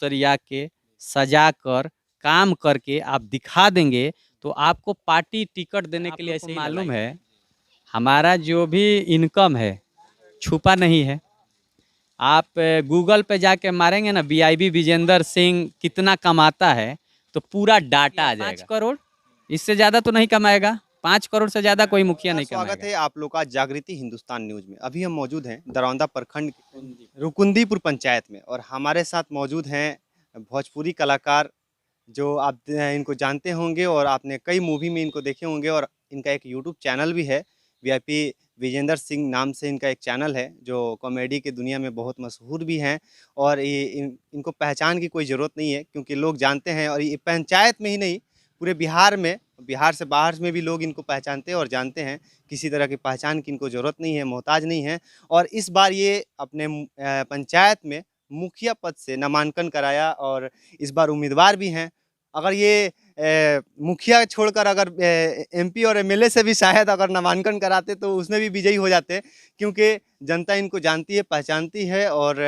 सरिया के, सजा कर, काम करके आप दिखा देंगे तो आपको पार्टी टिकट देने के लिए ऐसे ही मालूम है। हमारा जो भी इनकम है छुपा नहीं है। आप गूगल पे जाके मारेंगे ना वीआईबी विजेंद्र सिंह कितना कमाता है तो पूरा डाटा आ जाएगा। 5 करोड़, इससे ज़्यादा तो नहीं कमाएगा। 5 करोड़ से ज़्यादा कोई मुखिया नहीं कमाएगा। स्वागत है आप लोग का जागृति हिंदुस्तान न्यूज में। अभी हम मौजूद हैं दरौंदा प्रखंड रुकुंदीपुर पंचायत में और हमारे साथ मौजूद हैं भोजपुरी कलाकार जो आप इनको जानते होंगे और आपने कई मूवी में इनको देखे होंगे और इनका एक यूट्यूब चैनल भी है। वीआईपी विजेंद्र सिंह नाम से इनका एक चैनल है जो कॉमेडी की दुनिया में बहुत मशहूर भी हैं और इनको पहचान की कोई ज़रूरत नहीं है क्योंकि लोग जानते हैं और ये पंचायत में ही नहीं पूरे बिहार में, बिहार से बाहर में भी लोग इनको पहचानते हैं और जानते हैं। किसी तरह की पहचान की इनको ज़रूरत नहीं है, मोहताज नहीं है। और इस बार ये अपने पंचायत में मुखिया पद से नामांकन कराया और इस बार उम्मीदवार भी हैं। अगर ये मुखिया छोड़कर अगर एमपी और एमएलए से भी शायद अगर नामांकन कराते तो उसमें भी विजयी हो जाते क्योंकि जनता इनको जानती है, पहचानती है और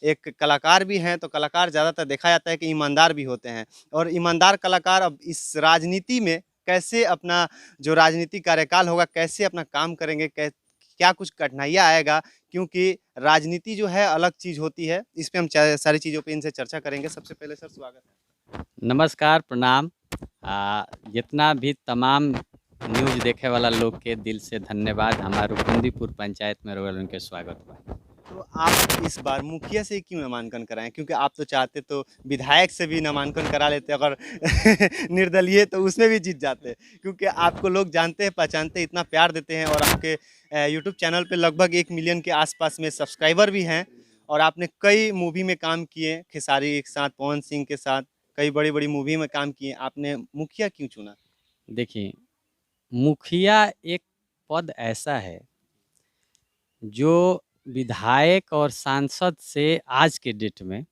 एक कलाकार भी हैं। तो कलाकार ज़्यादातर देखा जाता है कि ईमानदार भी होते हैं और ईमानदार कलाकार अब इस राजनीति में कैसे अपना जो राजनीतिक कार्यकाल होगा कैसे अपना काम करेंगे, क्या कुछ कठिनाइयाँ आएगा क्योंकि राजनीति जो है अलग चीज़ होती है। इस पे हम सारी चीज़ों पे इनसे चर्चा करेंगे। सबसे पहले सर स्वागत है। नमस्कार, प्रणाम। जितना भी तमाम न्यूज़ देखे वाला लोग के दिल से धन्यवाद। हमारा रुकुंदीपुर पंचायत में रोल उनके स्वागत हुआ। तो आप इस बार मुखिया से क्यों नामांकन कराएं? क्योंकि आप तो चाहते तो विधायक से भी नामांकन करा लेते अगर निर्दलीय तो उसमें भी जीत जाते क्योंकि आपको लोग जानते हैं, पहचानते हैं, इतना प्यार देते हैं और आपके यूट्यूब चैनल पे लगभग 1 मिलियन के आसपास में सब्सक्राइबर भी हैं और आपने कई मूवी में काम किए, खेसारी के साथ, पवन सिंह के साथ कई बड़ी-बड़ी मूवी में काम किए। आपने मुखिया क्यों चुना? देखिए, मुखिया एक पद ऐसा है जो विधायक और सांसद से आज के डेट में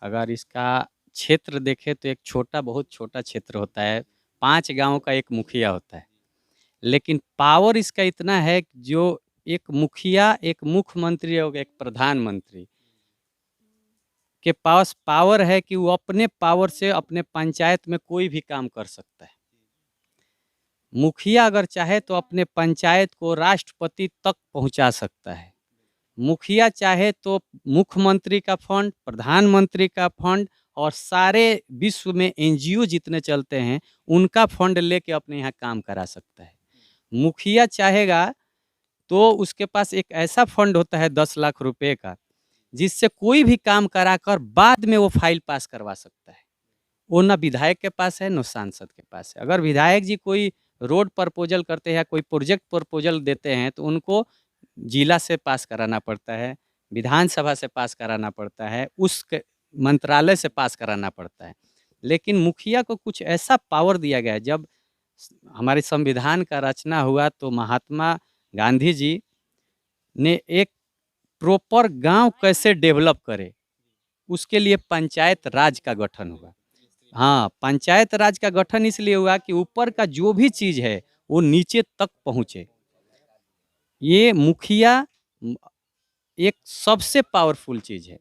अगर इसका क्षेत्र देखें तो एक छोटा, बहुत छोटा क्षेत्र होता है। 5 गाँव का एक मुखिया होता है। लेकिन पावर इसका इतना है कि जो एक मुखिया, एक मुख्यमंत्री और एक प्रधानमंत्री के पास पावर है कि वो अपने पावर से अपने पंचायत में कोई भी काम कर सकता है। मुखिया अगर चाहे तो अपने पंचायत को राष्ट्रपति तक पहुंचा सकता है। मुखिया चाहे तो मुख्यमंत्री का फंड, प्रधानमंत्री का फंड और सारे विश्व में एनजीओ जितने चलते हैं उनका फंड लेके अपने यहाँ काम करा सकता है। मुखिया चाहेगा तो उसके पास एक ऐसा फंड होता है 10 लाख रुपए का जिससे कोई भी काम कराकर बाद में वो फाइल पास करवा सकता है। वो ना विधायक के पास है, ना सांसद के पास है। अगर विधायक जी कोई रोड प्रपोजल करते हैं या कोई प्रोजेक्ट प्रपोजल देते हैं तो उनको जिला से पास कराना पड़ता है, विधानसभा से पास कराना पड़ता है, उस मंत्रालय से पास कराना पड़ता है। लेकिन मुखिया को कुछ ऐसा पावर दिया गया है। जब हमारे संविधान का रचना हुआ तो महात्मा गांधी जी ने एक प्रॉपर गांव कैसे डेवलप करे उसके लिए पंचायत राज का गठन हुआ। हाँ, पंचायत राज का गठन इसलिए हुआ कि ऊपर का जो भी चीज़ है वो नीचे तक पहुँचे। ये मुखिया एक सबसे पावरफुल चीज़ है।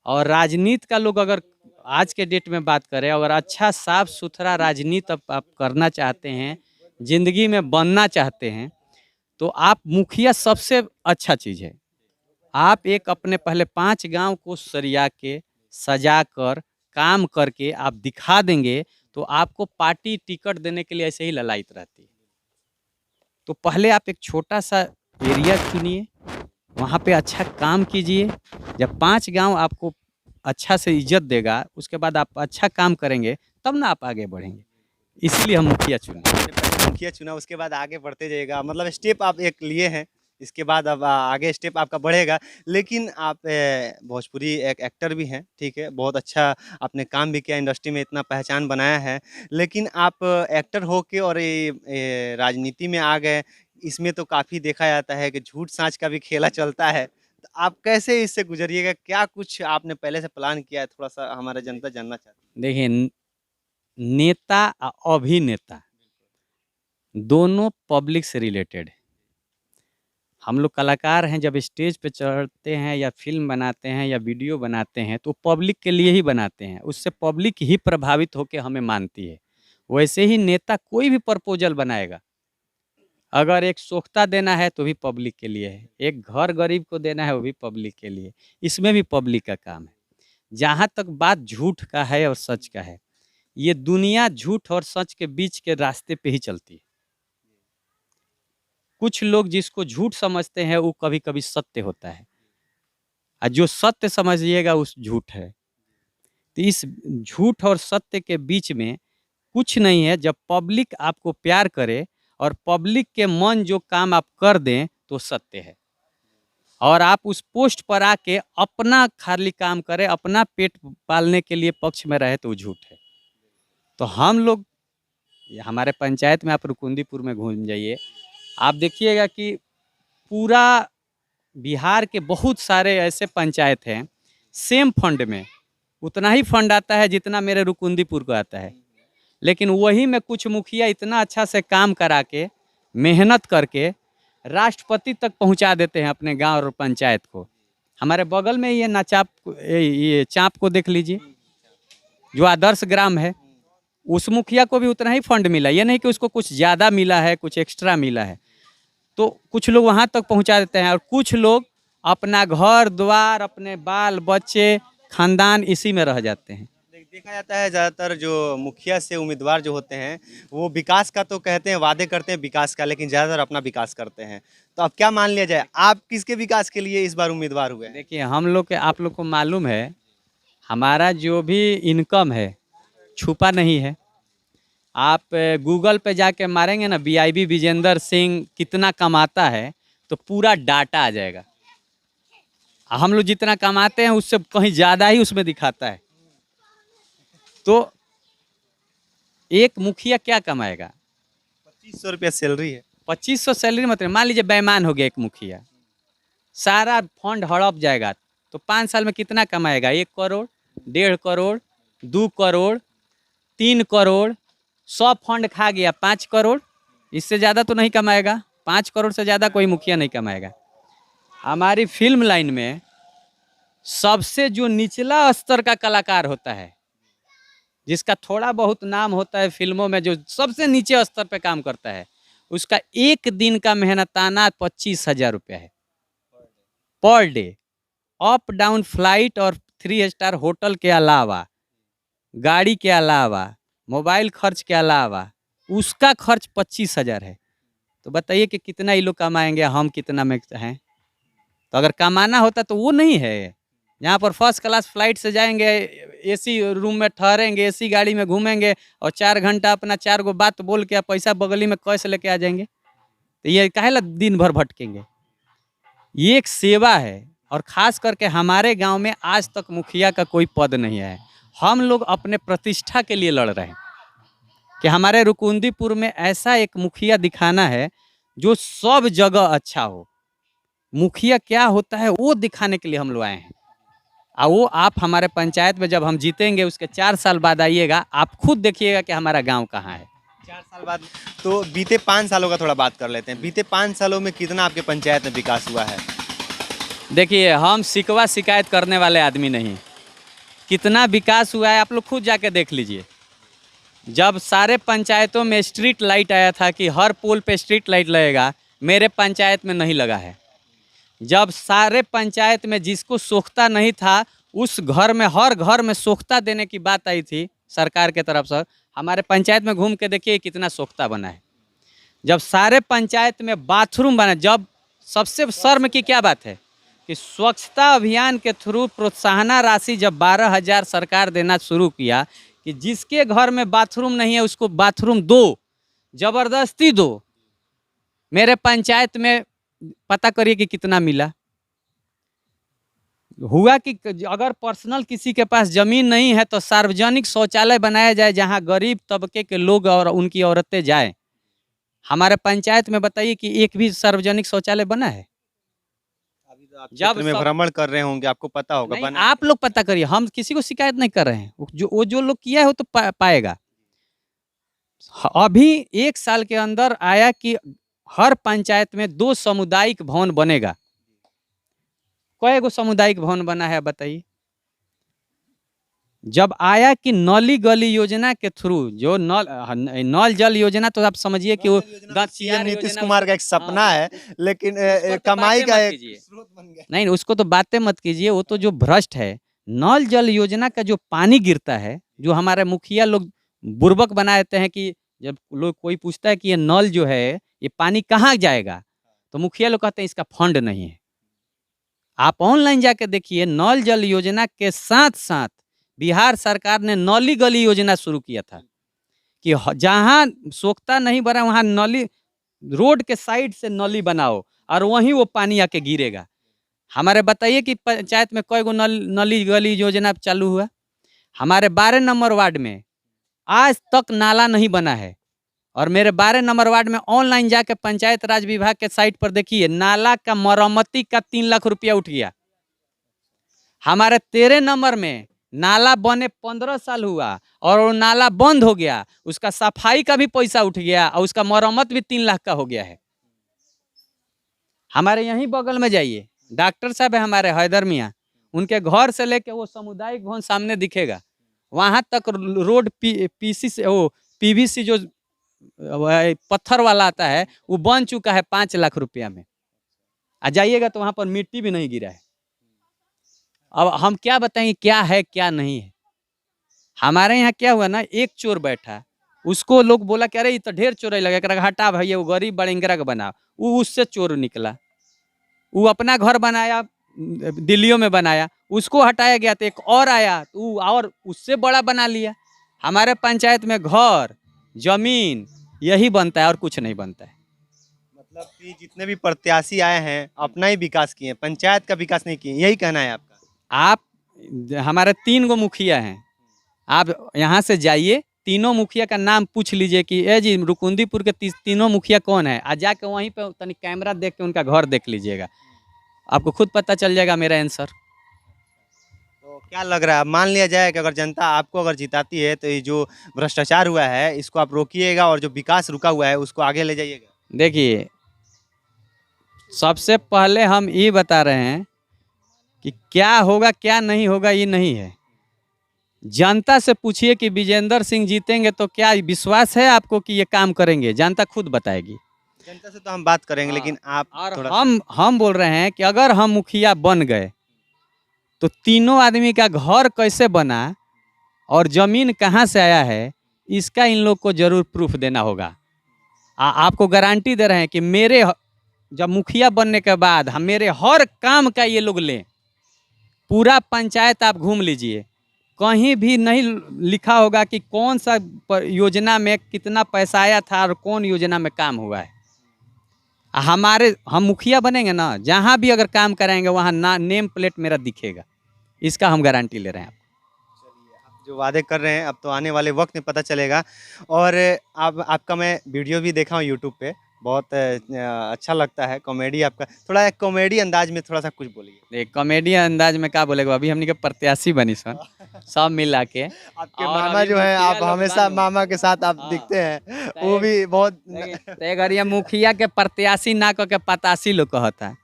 और राजनीति का लोग अगर आज के डेट में बात करें, अगर अच्छा साफ सुथरा राजनीति आप करना चाहते हैं, जिंदगी में बनना चाहते हैं, तो आप मुखिया सबसे अच्छा चीज़ है। आप एक अपने पहले 5 गांव को सरिया के, सजा कर, काम करके आप दिखा देंगे तो आपको पार्टी टिकट देने के लिए ऐसे ही ललायत रहती है। तो पहले आप एक छोटा सा एरिया चुनिए, वहाँ पे अच्छा काम कीजिए। जब 5 गांव आपको अच्छा से इज्जत देगा, उसके बाद आप अच्छा काम करेंगे, तब ना आप आगे बढ़ेंगे। इसलिए हम मुखिया चुने। पहले मुखिया चुना उसके बाद आगे बढ़ते जाइएगा, मतलब स्टेप आप एक लिए हैं, इसके बाद अब आगे स्टेप आपका बढ़ेगा। लेकिन आप भोजपुरी एक एक्टर भी हैं, ठीक है, बहुत अच्छा आपने काम भी किया, इंडस्ट्री में इतना पहचान बनाया है। लेकिन आप एक्टर हो के और ये राजनीति में आ गए, इसमें तो काफ़ी देखा जाता है कि झूठ साँच का भी खेला चलता है। तो आप कैसे इससे गुजरिएगा? क्या कुछ आपने पहले से प्लान किया है? थोड़ा-सा हमारा जनता जानना चाहती है। देखिए, नेता अभिनेता दोनों पब्लिक से रिलेटेड है। हम लोग कलाकार हैं, जब स्टेज पे चढ़ते हैं या फ़िल्म बनाते हैं या वीडियो बनाते हैं, तो पब्लिक के लिए ही बनाते हैं। उससे पब्लिक ही प्रभावित होके हमें मानती है। वैसे ही नेता कोई भी प्रपोज़ल बनाएगा, अगर एक सोख्ता देना है तो भी पब्लिक के लिए है, एक घर गरीब को देना है वो भी पब्लिक के लिए, इसमें भी पब्लिक का काम है। जहाँ तक बात झूठ का है और सच का है, ये दुनिया झूठ और सच के बीच के रास्ते पे ही चलती है। कुछ लोग जिसको झूठ समझते हैं वो कभी-कभी सत्य होता है, और जो सत्य समझिएगा उस झूठ है। तो इस झूठ और सत्य के बीच में कुछ नहीं है। जब पब्लिक आपको प्यार करे और पब्लिक के मन जो काम आप कर दें तो सत्य है, और आप उस पोस्ट पर आके अपना खाली काम करें, अपना पेट पालने के लिए पक्ष में रहे तो वो झूठ है। तो हम लोग हमारे पंचायत में, आप रुकुंदीपुर में घूम जाइए, आप देखिएगा कि पूरा बिहार के बहुत सारे ऐसे पंचायत हैं, सेम फंड में उतना ही फंड आता है जितना मेरे रुकुंदीपुर को आता है, लेकिन वही में कुछ मुखिया इतना अच्छा से काम करा के, मेहनत करके राष्ट्रपति तक पहुंचा देते हैं अपने गांव और पंचायत को। हमारे बगल में ये नाचाप, ये चाँप को देख लीजिए, जो आदर्श ग्राम है, उस मुखिया को भी उतना ही फंड मिला। ये नहीं कि उसको कुछ ज़्यादा मिला है, कुछ एक्स्ट्रा मिला है। तो कुछ लोग वहाँ तक पहुँचा देते हैं और कुछ लोग अपना घर द्वार, अपने बाल बच्चे, खानदान इसी में रह जाते हैं। देखा जाता है ज़्यादातर जो मुखिया से उम्मीदवार जो होते हैं वो विकास का तो कहते हैं, वादे करते हैं विकास का, लेकिन ज़्यादातर अपना विकास करते हैं। तो अब क्या मान लिया जाए, आप किसके विकास के लिए इस बार उम्मीदवार हुए हैं? देखिए, हम लोग के, आप लोग को मालूम है, हमारा जो भी इनकम है छुपा नहीं है। आप गूगल पे जाके मारेंगे ना बीआईबी विजेंद्र सिंह कितना कमाता है, तो पूरा डाटा आ जाएगा। हम लोग जितना कमाते हैं उससे कहीं ज़्यादा ही उसमें दिखाता है। तो एक मुखिया क्या कमाएगा? 2500 रुपया सैलरी है। 2500 सैलरी, मतलब मान लीजिए बेईमान हो गया एक मुखिया, सारा फंड हड़प जाएगा, तो 5 साल में कितना कमाएगा? 1 करोड़, 1.5 करोड़, 2 करोड़, 3 करोड़, सब फंड खा गया 5 करोड़। इससे ज़्यादा तो नहीं कमाएगा। 5 करोड़ से ज़्यादा कोई मुखिया नहीं कमाएगा। हमारी फिल्म लाइन में सबसे जो निचला स्तर का कलाकार होता है, जिसका थोड़ा बहुत नाम होता है फिल्मों में, जो सबसे नीचे स्तर पे काम करता है, उसका एक दिन का मेहनताना 25,000 रुपया है per day. Up down flight और 3 स्टार होटल के अलावा, गाड़ी के अलावा, मोबाइल खर्च के अलावा उसका खर्च 25,000 है। तो बताइए कि कितना ये लोग कमाएंगे, हम कितना में हैं? तो अगर कमाना होता तो वो नहीं है। यहाँ पर फर्स्ट क्लास फ्लाइट से जाएंगे, एसी रूम में ठहरेंगे, एसी गाड़ी में घूमेंगे और 4 घंटा अपना 4 गो बात बोल के पैसा बगली में कैश लेके आ जाएंगे। तो ये काहेला दिन भर भटकेंगे? ये एक सेवा है, और ख़ास करके हमारे गांव में आज तक मुखिया का कोई पद नहीं है। हम लोग अपने प्रतिष्ठा के लिए लड़ रहे हैं कि हमारे रुकुंदीपुर में ऐसा एक मुखिया दिखाना है जो सब जगह अच्छा हो। मुखिया क्या होता है वो दिखाने के लिए हम लोग आए हैं। और वो आप हमारे पंचायत में जब हम जीतेंगे उसके 4 साल बाद आइएगा, आप खुद देखिएगा कि हमारा गांव कहाँ है। 4 साल बाद? तो बीते 5 सालों का थोड़ा बात कर लेते हैं। बीते 5 सालों में कितना आपके पंचायत में विकास हुआ है? देखिए, हम शिकवा शिकायत करने वाले आदमी नहीं। कितना विकास हुआ है आप लोग खुद जाके देख लीजिए। जब सारे पंचायतों में स्ट्रीट लाइट आया था कि हर पोल पे स्ट्रीट लाइट लगेगा, मेरे पंचायत में नहीं लगा है। जब सारे पंचायत में जिसको सोख्ता नहीं था उस घर में, हर घर में सोख्ता देने की बात आई थी सरकार के तरफ से, हमारे पंचायत में घूम के देखिए कितना सोख्ता बना है। जब सारे पंचायत में बाथरूम बना, जब सबसे शर्म की क्या बात है कि स्वच्छता अभियान के थ्रू प्रोत्साहन राशि जब 12,000 सरकार देना शुरू किया कि जिसके घर में बाथरूम नहीं है उसको बाथरूम दो, जबरदस्ती दो। मेरे पंचायत में पता करिए कि कितना मिला। हुआ कि अगर पर्सनल किसी के पास जमीन नहीं है तो सार्वजनिक शौचालय बनाया जाए जहां गरीब तबके के लोग और उनकी औरतें जाएं। हमारे पंचायत में बताइए कि एक भी सार्वजनिक शौचालय बना है? अभी तो आप जब क्षेत्र में भ्रमण कर रहे होंगे, आपको पता होगा। नहीं, आप लोग पता करिए, हम किसी को शिकायत नहीं कर रहे हैं। वो जो लोग किया है वो तो पाएगा। अभी 1 साल के अंदर आया कि हर पंचायत में 2 सामुदायिक भवन बनेगा। कई गो सामुदायिक भवन बना है बताइए? जब आया कि नली गली योजना के थ्रू जो नल जल योजना, तो आप समझिए कि वो सीएम सीआर नीतीश योजना कुमार का एक हाँ, सपना है, लेकिन उस पर तो कमाई बातें का मत एक कीजिए। स्रोत बन गया। नहीं, उसको तो बातें मत कीजिए, वो तो जो भ्रष्ट है। नल जल योजना का जो पानी गिरता है, जो हमारे मुखिया लोग बुर्बक बना देते हैं कि जब लोग कोई पूछता है कि ये नल जो है ये पानी कहाँ जाएगा, तो मुखिया लोग कहते हैं इसका फंड नहीं है। आप ऑनलाइन जाके देखिए, नल जल योजना के साथ साथ बिहार सरकार ने नली गली योजना शुरू किया था कि जहाँ सोखता नहीं बना वहाँ नली, रोड के साइड से नली बनाओ और वहीं वो पानी आके गिरेगा। हमारे बताइए कि पंचायत में कई गो नली गली योजना चालू हुआ? हमारे 12 नंबर वार्ड में आज तक नाला नहीं बना है। और मेरे 12 नंबर वार्ड में ऑनलाइन जाके पंचायत राज विभाग के साइट पर देखिए, नाला का मरम्मती का 3 लाख रुपया उठ गया। हमारे 13 नंबर में नाला बने 15 साल हुआ और वो नाला बंद हो गया, उसका सफाई का भी पैसा उठ गया और उसका मरम्मत भी 3 लाख का हो गया है। हमारे यहीं बगल में जाइए, डॉक्टर साहब है हमारे हैदर मियाँ, उनके घर से लेके वो सामुदायिक भवन सामने दिखेगा, वहां तक रोड पीसी से वो पीवीसी जो पत्थर वाला आता है वो बन चुका है 5 लाख रुपया में। आ जाइएगा तो वहां पर मिट्टी भी नहीं गिरा है। अब हम क्या बताएंगे क्या है क्या नहीं है। हमारे यहाँ क्या हुआ ना, एक चोर बैठा, उसको लोग बोला कि अरे ये तो ढेर चोर लगे, हटा भैया, वो गरीब बड़ेंगरा का बना, वो उससे चोर निकला। वो अपना घर बनाया, दिल्लियों में बनाया, उसको हटाया गया तो एक और आया तो वो और उससे बड़ा बना लिया। हमारे पंचायत में घर जमीन यही बनता है और कुछ नहीं बनता है। मतलब कि जितने भी प्रत्याशी आए हैं अपना ही विकास किए, पंचायत का विकास नहीं किए, यही कहना है आपका? आप हमारे 3 गो मुखिया हैं, आप यहाँ से जाइए, तीनों मुखिया का नाम पूछ लीजिए कि ए जी रुकुंदीपुर के तीनों मुखिया कौन है, आ जाके वहीं पे तनी कैमरा देख के उनका घर देख लीजिएगा, आपको खुद पता चल जाएगा मेरा आंसर। तो क्या लग रहा है, मान लिया जाए कि अगर जनता आपको अगर जिताती है तो ये जो भ्रष्टाचार हुआ है इसको आप रोकिएगा और जो विकास रुका हुआ है उसको आगे ले जाइएगा? देखिए, सबसे पहले हम ये बता रहे हैं कि क्या होगा क्या नहीं होगा ये नहीं है। जनता से पूछिए कि विजेंद्र सिंह जीतेंगे तो क्या विश्वास है आपको कि ये काम करेंगे, जनता खुद बताएगी। जनता से तो हम बात करेंगे, लेकिन आप और थोड़ा हम बोल रहे हैं कि अगर हम मुखिया बन गए तो तीनों आदमी का घर कैसे बना और जमीन कहाँ से आया है, इसका इन लोग को जरूर प्रूफ देना होगा। आपको गारंटी दे रहे हैं कि जब मुखिया बनने के बाद हम मेरे हर काम का ये लोग लें। पूरा पंचायत आप घूम लीजिए, कहीं भी नहीं लिखा होगा कि कौन सा योजना में कितना पैसा आया था और कौन योजना में काम हुआ है। हम मुखिया बनेंगे ना, जहाँ भी अगर काम कराएंगे वहाँ ना नेम प्लेट मेरा दिखेगा, इसका हम गारंटी ले रहे हैं। आप जो वादे कर रहे हैं अब तो आने वाले वक्त में पता चलेगा। और आपका मैं वीडियो भी देखा हूँ यूट्यूब पे, बहुत अच्छा लगता है, कॉमेडी आपका, थोड़ा कॉमेडी अंदाज में थोड़ा सा कुछ बोलिए। एक कॉमेडी अंदाज में क्या बोलेगा, अभी हमने के प्रत्याशी बनी सन सब मिला के। आपके और मामा अभी जो है, मुखिया आप लोग हमेशा बानू। मामा के साथ आप हाँ। दिखते हैं, वो भी बहुत अगर ये मुखिया के प्रत्याशी ना कह के पतासी लोग कहता है।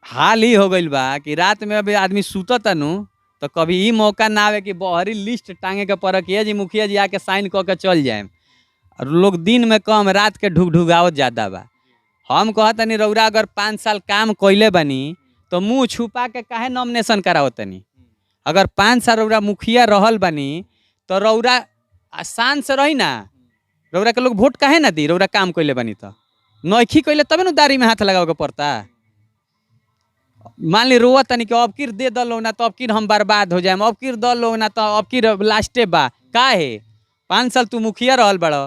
हाल ही हो गइल बा कि रात में अभी आदमी सुतता नु, तो कभी ई मौका ना आवे कि बहरी लिस्ट टांगे के पड़ कि जी मुखिया जी आके साइन कऽ के चल जाए। और लोग दिन में कम रात के ढुकढुकावत ज़्यादा बा। हम कहतनी रौरा अगर 5 साल काम कइले बनी तो मुँह छुपा के काहे नॉमिनेशन करावतनी। अगर 5 साल रौरा मुखिया रहल बनी तो रौरा आसान से रही ना, रौरा के लोग वोट काहे ना दी, रौरा काम कइले बनी तो नौखी कइले तबे ना दाढ़ी में हाथ लगावे के पड़ता। मान ली रोआ तनी कि अब किर दे दलो ना तो अब किर हम बर्बाद हो जाए, अब किर दलो ना तो अब किर लास्टे बा काहे। 5 साल तू मुखिया रहल बड़ो,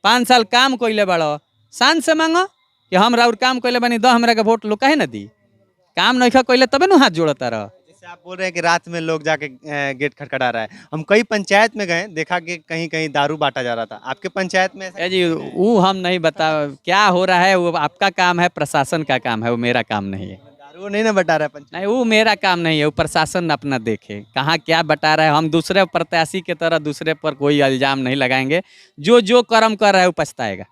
5 साल काम कइले बड़ो, शान से मांगो कि हम राउर काम कइले बनी दो हमरा के वोट लो काहे ना दी। काम नइखा कइले तबे ना हाथ जोड़ता रह। जैसे आप बोल रहे हैं कि रात में लोग जाके गेट खटखटा रहा है, हम कई पंचायत में गए, देखा कि कहीं कहीं दारू बांटा जा रहा था, आपके पंचायत में ऐसा? जी वो हम नहीं बता क्या हो रहा है, वो आपका काम है, प्रशासन का काम है, वो मेरा काम नहीं है। दारू नहीं ना बटा रहा है पंचायत? नहीं वो मेरा काम नहीं है, वो प्रशासन अपना देखे कहाँ क्या बता रहा है। हम दूसरे प्रत्याशी की तरह दूसरे पर कोई इल्जाम नहीं लगाएंगे। जो जो कर्म कर रहा है वो पछताएगा।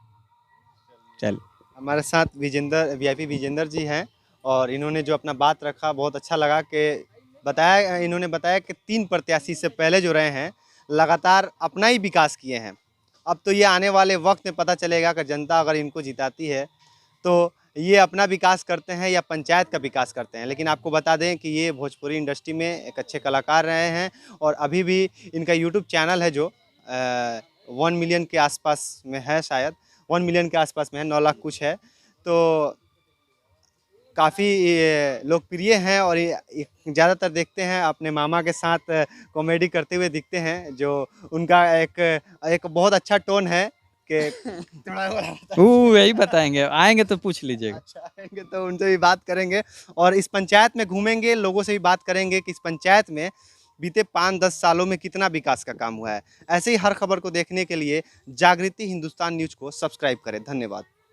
चल हमारे साथ विजेंद्र वीआईपी विजेंद्र जी हैं और इन्होंने जो अपना बात रखा बहुत अच्छा लगा कि इन्होंने बताया कि 3 प्रत्याशी से पहले जो रहे हैं लगातार अपना ही विकास किए हैं। अब तो ये आने वाले वक्त में पता चलेगा कि जनता अगर इनको जिताती है तो ये अपना विकास करते हैं या पंचायत का विकास करते हैं। लेकिन आपको बता दें कि ये भोजपुरी इंडस्ट्री में एक अच्छे कलाकार रहे हैं और अभी भी इनका यूट्यूब चैनल है जो 1 मिलियन के आसपास में है, शायद 1 मिलियन के आसपास में है, 9 लाख कुछ है। तो काफ़ी लोकप्रिय हैं और ये ज़्यादातर देखते हैं अपने मामा के साथ कॉमेडी करते हुए दिखते हैं, जो उनका एक बहुत अच्छा टोन है कि थोड़ा वो यही बताएंगे, आएंगे तो पूछ लीजिएगा। अच्छा आएंगे तो उनसे भी बात करेंगे और इस पंचायत में घूमेंगे, लोगों से भी बात करेंगे कि इस पंचायत में बीते 5-10 सालों में कितना विकास का काम हुआ है। ऐसे ही हर खबर को देखने के लिए जागृति हिंदुस्तान न्यूज़ को सब्सक्राइब करें। धन्यवाद।